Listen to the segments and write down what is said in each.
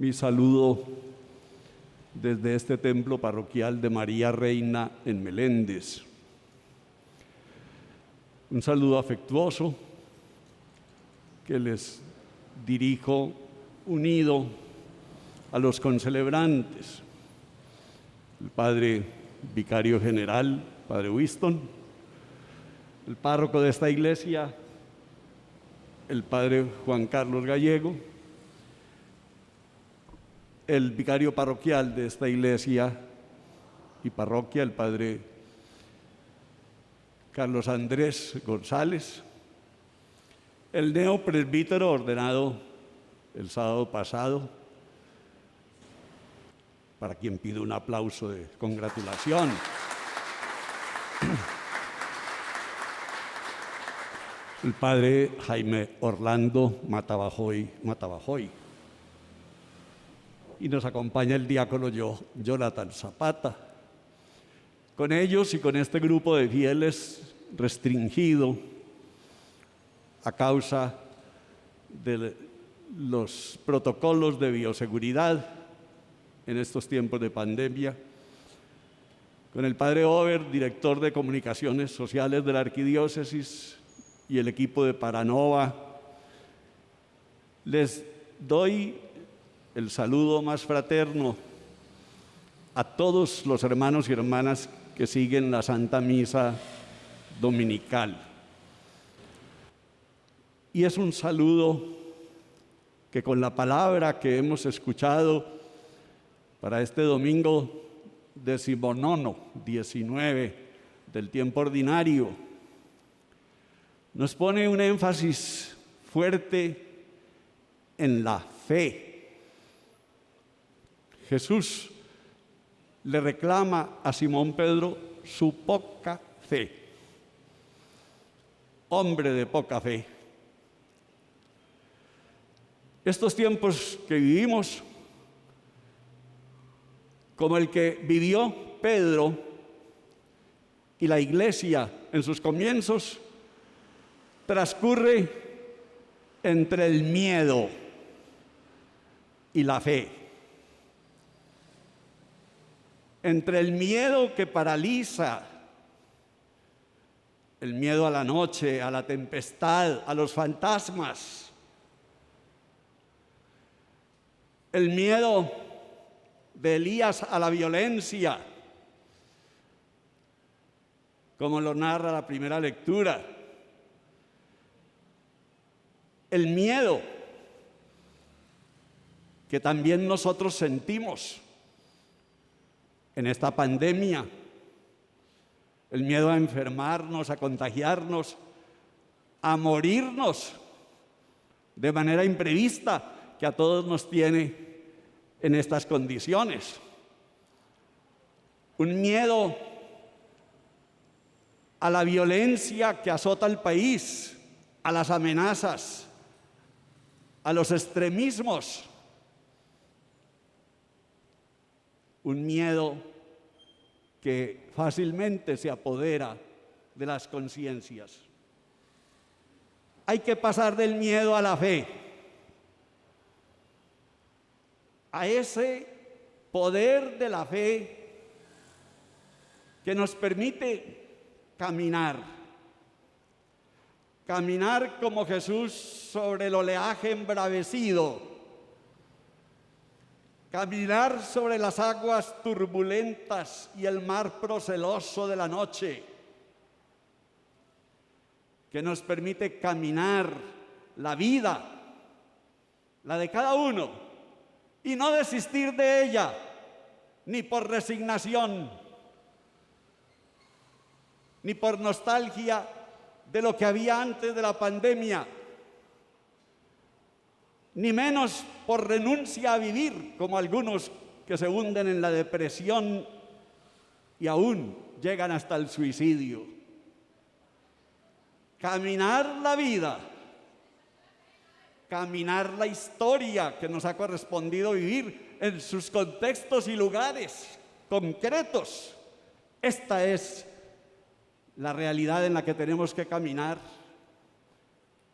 mi saludo desde este templo parroquial de María Reina en Meléndez. Un saludo afectuoso que les dirijo unido a los concelebrantes, el Padre Vicario General, Padre Winston, el párroco de esta iglesia, el Padre Juan Carlos Gallego, el vicario parroquial de esta iglesia y parroquia, el Padre Carlos Andrés González, el neopresbítero ordenado el sábado pasado, para quien pido un aplauso de congratulación. El Padre Jaime Orlando Matabajoy. Y nos acompaña el diácono Jonathan Zapata. Con ellos y con este grupo de fieles restringido a causa de los protocolos de bioseguridad en estos tiempos de pandemia, con el Padre Ober, director de Comunicaciones Sociales de la Arquidiócesis, y el equipo de Paranova, les doy el saludo más fraterno a todos los hermanos y hermanas que siguen la Santa Misa Dominical. Y es un saludo que con la palabra que hemos escuchado para este domingo 19 del tiempo ordinario, nos pone un énfasis fuerte en la fe. Jesús le reclama a Simón Pedro su poca fe. Hombre de poca fe. Estos tiempos que vivimos, como el que vivió Pedro y la iglesia en sus comienzos, transcurre entre el miedo y la fe. Entre el miedo que paraliza, el miedo a la noche, a la tempestad, a los fantasmas, el miedo de Elías a la violencia, como lo narra la primera lectura. El miedo que también nosotros sentimos en esta pandemia, el miedo a enfermarnos, a contagiarnos, a morirnos de manera imprevista, que a todos nos tiene en estas condiciones. Un miedo a la violencia que azota el país, a las amenazas, a los extremismos. Un miedo que fácilmente se apodera de las conciencias. Hay que pasar del miedo a la fe, a ese poder de la fe que nos permite caminar como Jesús sobre el oleaje embravecido, caminar sobre las aguas turbulentas y el mar proceloso de la noche, que nos permite caminar la vida, la de cada uno, y no desistir de ella, ni por resignación, ni por nostalgia de lo que había antes de la pandemia, ni menos por renuncia a vivir, como algunos que se hunden en la depresión y aún llegan hasta el suicidio. Caminar la vida, caminar la historia que nos ha correspondido vivir en sus contextos y lugares concretos. Esta es la realidad en la que tenemos que caminar,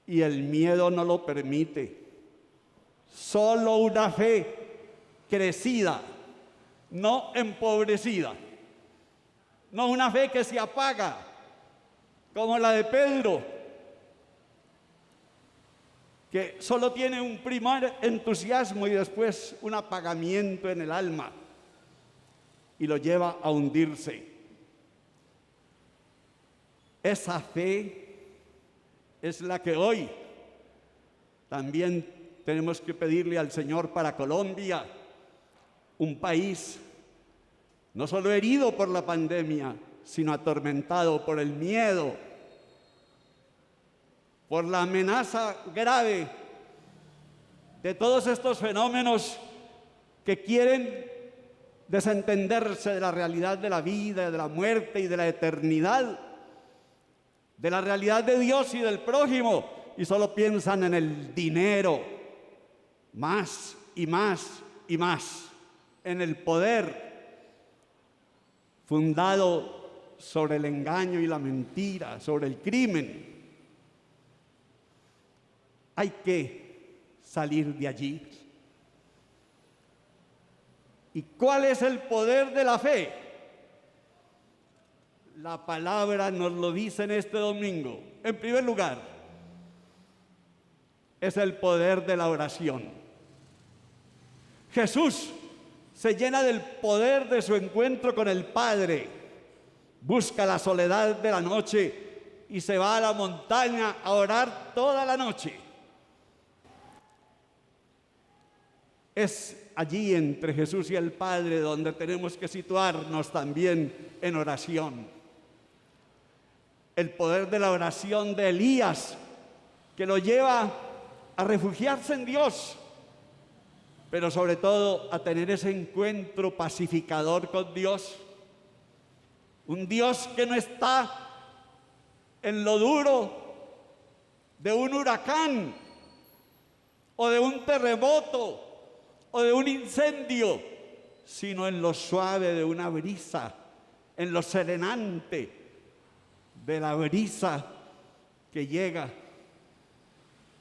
y el miedo no lo permite. Solo una fe crecida, no empobrecida. No una fe que se apaga, como la de Pedro, que solo tiene un primer entusiasmo y después un apagamiento en el alma y lo lleva a hundirse. Esa fe es la que hoy también tenemos que pedirle al Señor para Colombia, un país no solo herido por la pandemia, sino atormentado por el miedo, por la amenaza grave de todos estos fenómenos que quieren desentenderse de la realidad de la vida, de la muerte y de la eternidad, de la realidad de Dios y del prójimo, y solo piensan en el dinero, más y más y más, en el poder, fundado sobre el engaño y la mentira, sobre el crimen. Hay que salir de allí. ¿Y cuál es el poder de la fe? La palabra nos lo dice en este domingo. En primer lugar, es el poder de la oración. Jesús se llena del poder de su encuentro con el Padre, busca la soledad de la noche y se va a la montaña a orar toda la noche. Es allí entre Jesús y el Padre donde tenemos que situarnos también en oración. El poder de la oración de Elías, que lo lleva a refugiarse en Dios, pero sobre todo a tener ese encuentro pacificador con Dios. Un Dios que no está en lo duro de un huracán o de un terremoto o de un incendio, sino en lo suave de una brisa, en lo serenante de la brisa que llega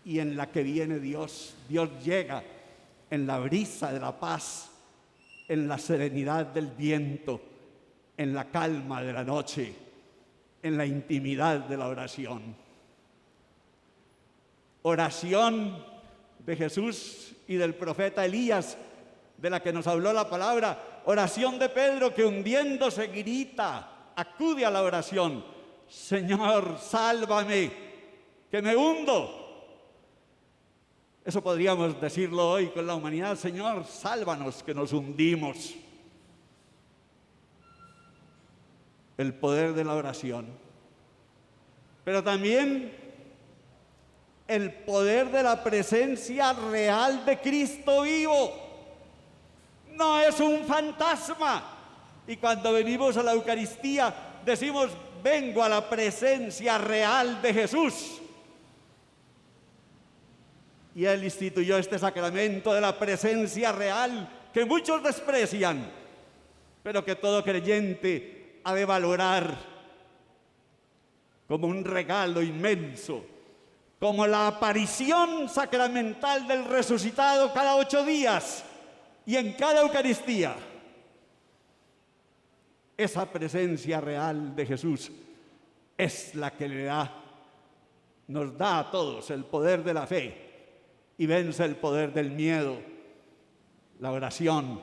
y en la que viene Dios. Dios llega en la brisa de la paz, en la serenidad del viento, en la calma de la noche, en la intimidad de la oración. Oración de Jesús y del profeta Elías, de la que nos habló la palabra. Oración de Pedro, que hundiéndose grita, acude a la oración: Señor, sálvame, que me hundo. Eso podríamos decirlo hoy con la humanidad: Señor, sálvanos, que nos hundimos. El poder de la oración. Pero también el poder de la presencia real de Cristo vivo. No es un fantasma. Y cuando venimos a la Eucaristía decimos: vengo a la presencia real de Jesús. Y Él instituyó este sacramento de la presencia real que muchos desprecian, pero que todo creyente ha de valorar como un regalo inmenso, como la aparición sacramental del resucitado cada 8 días y en cada Eucaristía. Esa presencia real de Jesús es la que nos da a todos el poder de la fe y vence el poder del miedo. La oración,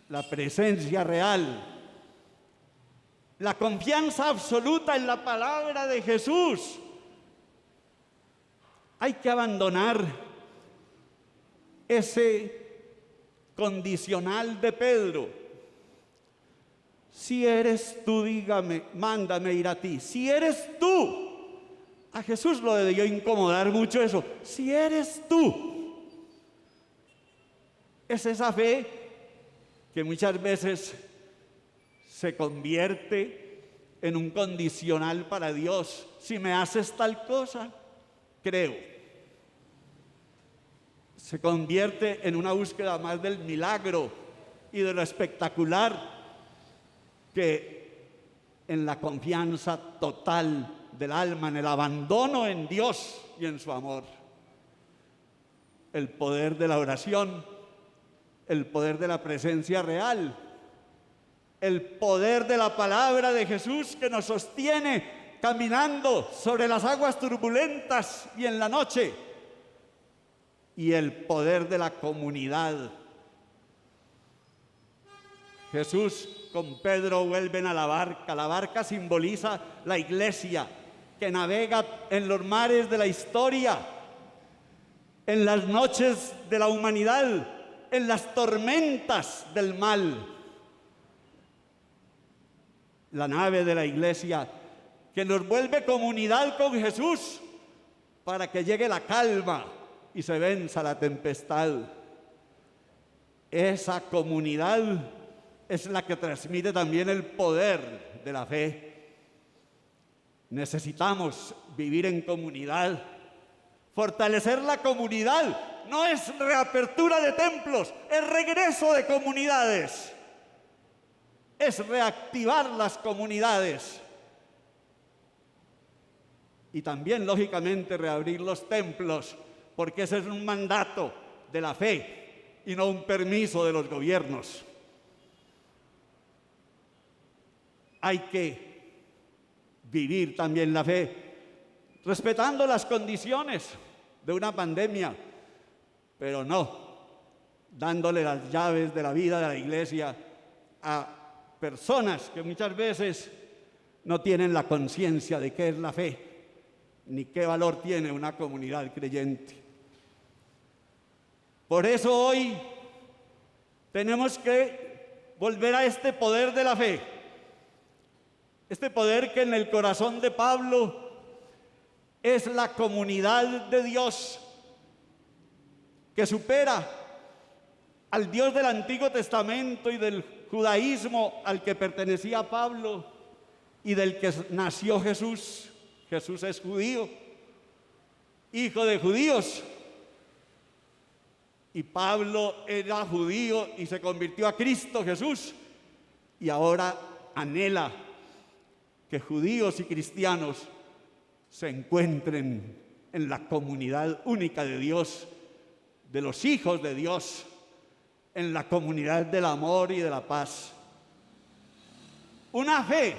la presencia real, la confianza absoluta en la palabra de Jesús. Hay que abandonar ese condicional de Pedro. Si eres tú, dígame, mándame ir a ti. Si eres tú. A Jesús lo debió incomodar mucho eso. Si eres tú. Es esa fe que muchas veces se convierte en un condicional para Dios. Si me haces tal cosa, creo. Se convierte en una búsqueda más del milagro y de lo espectacular que en la confianza total del alma, en el abandono en Dios y en su amor. El poder de la oración el poder de la presencia real, el poder de la palabra de Jesús que nos sostiene caminando sobre las aguas turbulentas y en la noche, y el poder de la comunidad. Jesús con Pedro vuelven a la barca. La barca simboliza la iglesia que navega en los mares de la historia, en las noches de la humanidad, en las tormentas del mal. La nave de la iglesia que nos vuelve comunidad con Jesús para que llegue la calma y se venza la tempestad. Esa comunidad es la que transmite también el poder de la fe. Necesitamos vivir en comunidad. Fortalecer la comunidad no es reapertura de templos, es regreso de comunidades. Es reactivar las comunidades. Y también, lógicamente, reabrir los templos, porque ese es un mandato de la fe y no un permiso de los gobiernos. Hay que vivir también la fe, respetando las condiciones de una pandemia, pero no dándole las llaves de la vida de la iglesia a personas que muchas veces no tienen la conciencia de qué es la fe, ni qué valor tiene una comunidad creyente. Por eso hoy tenemos que volver a este poder de la fe. Este poder que en el corazón de Pablo es la comunidad de Dios, que supera al Dios del Antiguo Testamento y del judaísmo al que pertenecía Pablo y del que nació Jesús. Jesús es judío, hijo de judíos. Y Pablo era judío y se convirtió a Cristo Jesús. Y ahora anhela que judíos y cristianos se encuentren en la comunidad única de Dios, de los hijos de Dios, en la comunidad del amor y de la paz. Una fe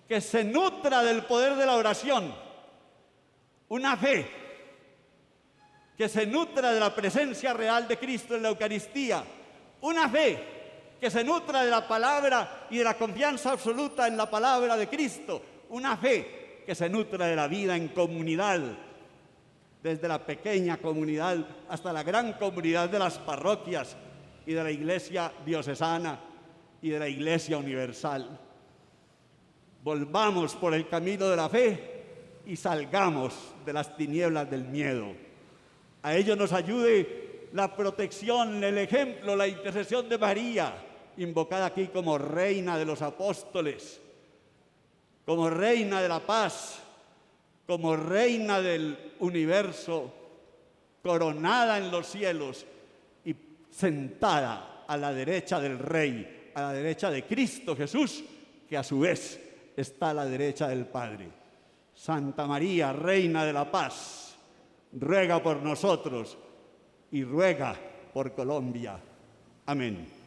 que se nutra del poder de la oración, una fe que se nutra de la presencia real de Cristo en la Eucaristía, una fe que se nutra de la palabra y de la confianza absoluta en la palabra de Cristo, una fe que se nutra de la vida en comunidad, desde la pequeña comunidad hasta la gran comunidad de las parroquias y de la iglesia diocesana y de la iglesia universal. Volvamos por el camino de la fe y salgamos de las tinieblas del miedo. A ello nos ayude la protección, el ejemplo, la intercesión de María, invocada aquí como Reina de los Apóstoles, como Reina de la Paz, como Reina del universo, coronada en los cielos y sentada a la derecha del Rey, a la derecha de Cristo Jesús, que a su vez está a la derecha del Padre. Santa María, Reina de la Paz, ruega por nosotros y ruega por Colombia. Amén.